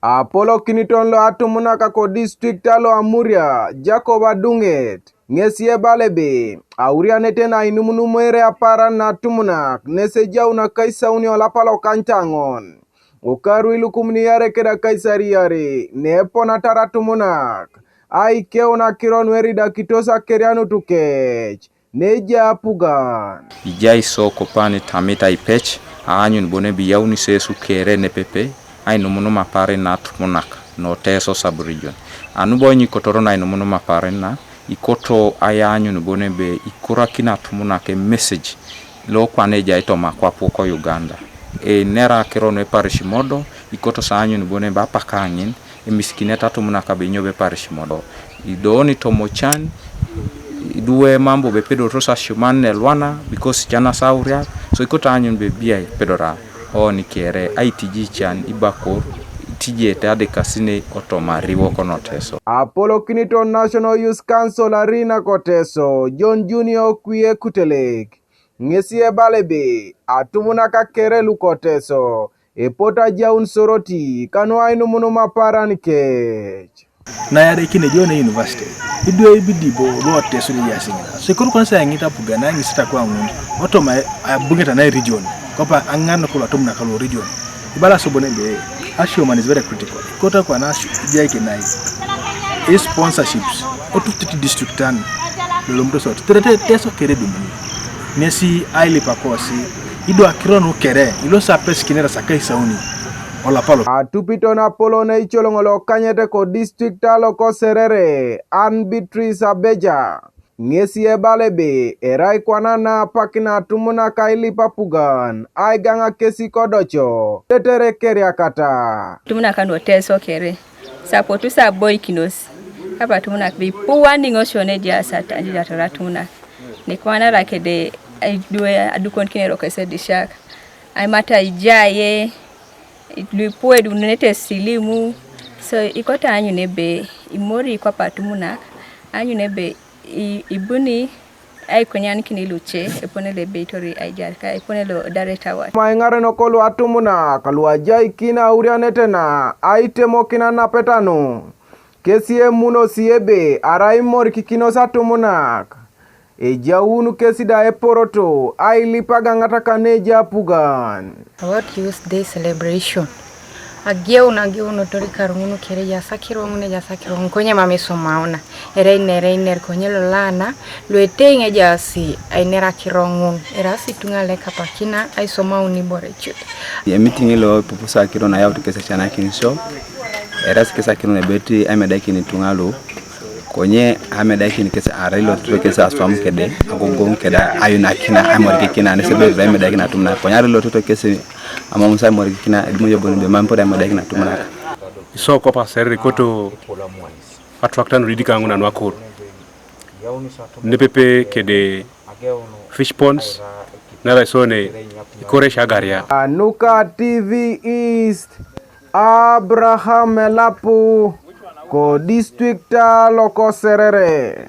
Apolo kiniton lo Atumunak ko district alo Amuria Jacob Adunget ngesie balebe auria neten Ainumunum ere Aparan na Atumunak nese jauna kaisa unio lapalo kantangon ukaru ilukumni yare keda kaisari yare nepo na Atumunak ai keona kiron werida kitosa kerianu tukech neja apugan ijai so kopani tamita ipech anyun bone biyauni sesu kere ne pepe Ainumunum Aparan na Atumunak no teso sub-region. Anu bonyi kotoro na Ainumunum Aparan na ikoto ayanyun bone be ikura kina Atumunak message lo kwane jaito makwapo ko Uganda. Nera kirono parish modo ikoto sa anyun bone ba pakangin miskineta Atumunak be nyobe parish modo. Idoni tomochan iduwe mambo be pedo rosa shumane lwana because jana sauria so ikoto anyun be bia pedora ni kere ITG chan ibakor tije tade kasine otoma riwo konoteso. Apollo Kiniton National Youth Council Arena koteso John Junior kwie kutelek ngesie balebe Atumunak kere lukoteso epota jaun soroti kanu Ainumunum Aparan kech na yare kine jone university idwe ibidibo lo teso ni yasinga sekuru konsa ngita pugana ngisita kwa ngundu otoma abungeta na region kopa angano kula Atumunak lo region ibala sobone be Ashuman is very critical. Kota kwa nasu ijaike nai. Sponsorships. Otu district tani. Lomto sort. Terete teso kere dumuni. Nesi aili pakosi. Ido akirono kere. Ilo sa peskinera sakai sauni. Ola palo. Atupito na polo na icholongolo kanyete ko district alo ko serere. Beatrice Abeja. Ngesi ebalebe erai kwanana pakina Atumunak ili papugan ai ganga kesi kodocho tetere keria kata Atumunak no teso kere sapotu sa boy kinos kapa Atumunak bi puwani ngoshone dia sata njia Atumunak ni kwana rakede duwe adukon kinero kese dishak ai mata ijaye luipue dunete silimu so ikota anyu nebe imori kwa Atumunak anyu nebe ibuni ay konyan kini luche epone le beitori ay jarka epone lo director wa maingare no kolu Atumunak luajai kina urianetena aitemo kina napetano kesie muno siebe araimor kikino Atumunak jaunu kesi da eporoto ay lipaga ngata kaneja pugan about Youth Day celebration ageu no tori karungunu kere ya sakiro konye mameso maona ereiner konye lo lana lo etenge jasi ainera kirongun erasi tungale kapakina ai soma uni borechu ya meeting lo pupusa kiro na yautu kesa chana kinsho erasi kesa kiro na beti amedaki ni tungalo konye amedaki ni kesa arelo to kesa aswam kede agongon keda ayuna kina amorike kina ne sebe amedaki na Atumunak konya arelo to kesa among sa morike kina edmuyo bonbe mampo amedaki na Atumunak so ko pa serre koto attractan ridika nguna nwakor nepepe kede fish ponds nala sone ikore shagaria Anuka TV East Abraham Elapu ko district loko serere